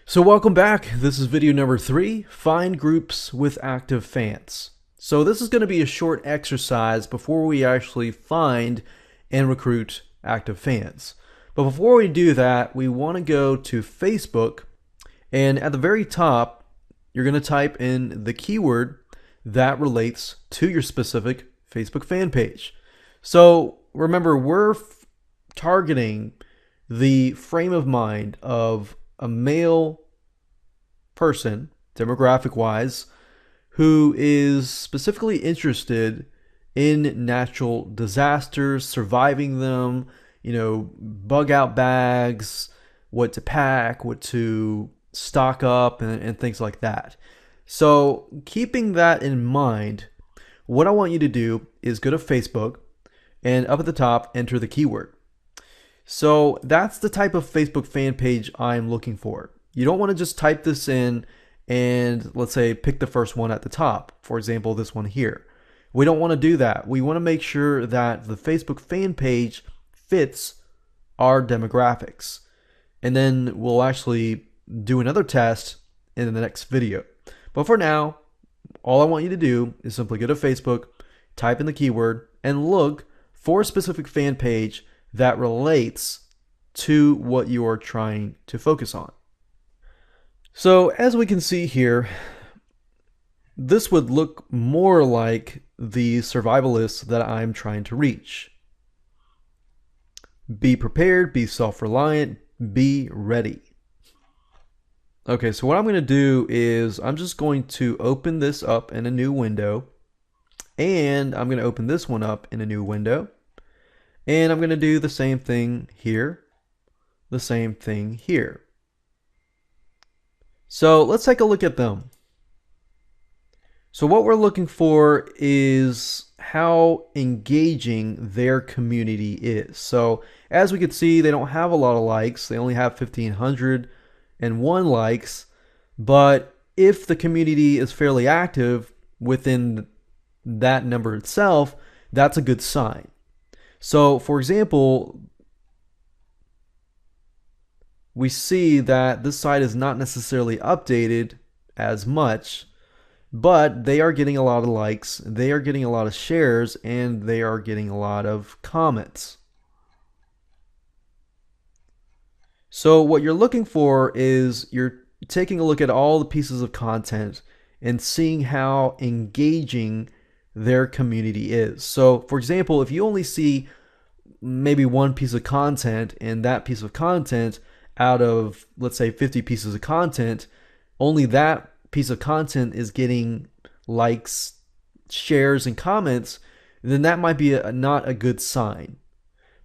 So welcome back. This is video number 3, find groups with active fans. So this is going to be a short exercise before we actually find and recruit active fans. But before we do that, we want to go to Facebook, and at the very top, you're going to type in the keyword that relates to your specific Facebook fan page. So remember, we're targeting the frame of mind of a male person, demographic wise, who is specifically interested in natural disasters, surviving them, bug out bags, what to pack, what to stock up, and things like that. So, keeping that in mind, what I want you to do is go to Facebook and up at the top, enter the keyword. So that's the type of Facebook fan page I'm looking for. You don't want to just type this in and, let's say, pick the first one at the top. For example, this one here. We don't want to do that. We want to make sure that the Facebook fan page fits our demographics. And then we'll actually do another test in the next video. But for now, all I want you to do is simply go to Facebook, type in the keyword, and look for a specific fan page that relates to what you are trying to focus on. So as we can see here, this would look more like the survivalists that I'm trying to reach. Be prepared, be self-reliant, be ready. Okay, so what I'm going to do is I'm just going to open this up in a new window, and I'm going to open this one up in a new window. And I'm going to do the same thing here, the same thing here. So let's take a look at them. So what we're looking for is how engaging their community is. So as we can see, they don't have a lot of likes. They only have 1,501 likes. But if the community is fairly active within that number itself, that's a good sign. So, for example, we see that this site is not necessarily updated as much, but they are getting a lot of likes, they are getting a lot of shares, and they are getting a lot of comments. So what you're looking for is you're taking a look at all the pieces of content and seeing how engaging their community is. So for example, if you only see maybe one piece of content, and that piece of content out of, let's say, 50 pieces of content, only that piece of content is getting likes, shares, and comments, then that might be not a good sign.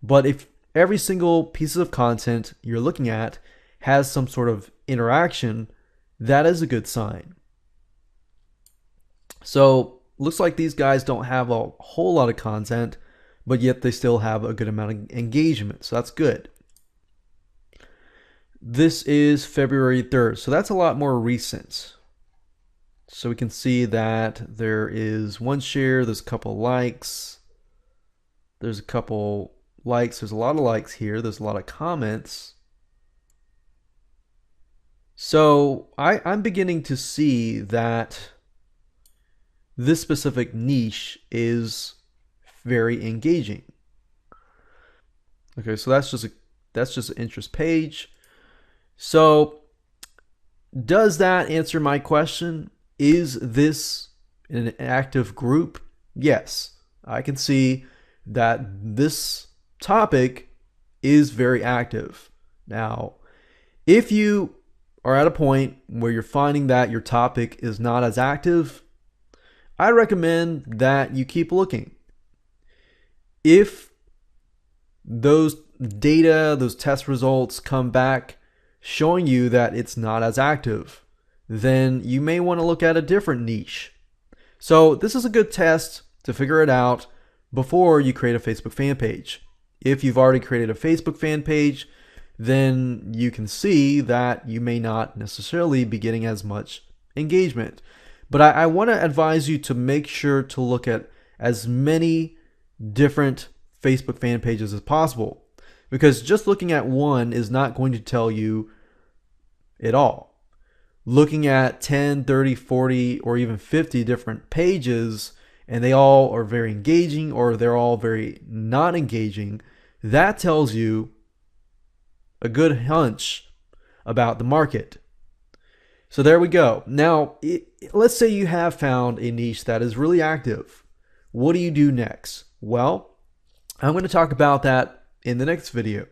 But if every single piece of content you're looking at has some sort of interaction, that is a good sign. So looks like these guys don't have a whole lot of content, but yet they still have a good amount of engagement. So that's good. This is February 3rd. So that's a lot more recent. So we can see that there is one share, there's a couple likes, there's a couple likes, there's a lot of likes here, there's a lot of comments. So I'm beginning to see that this specific niche is very engaging. Okay, so that's just an interest page. So does that answer my question? Is this an active group? Yes, I can see that this topic is very active. Now, if you are at a point where you're finding that your topic is not as active, I recommend that you keep looking. If those data, those test results come back showing you that it's not as active, then you may want to look at a different niche. So this is a good test to figure it out before you create a Facebook fan page. If you've already created a Facebook fan page, then you can see that you may not necessarily be getting as much engagement. But I want to advise you to make sure to look at as many different Facebook fan pages as possible, because just looking at one is not going to tell you it all. looking at 10, 30, 40, or even 50 different pages, and they all are very engaging or they're all very not engaging, that tells you a good hunch about the market. So there we go. Now, let's say you have found a niche that is really active. What do you do next? Well, I'm going to talk about that in the next video.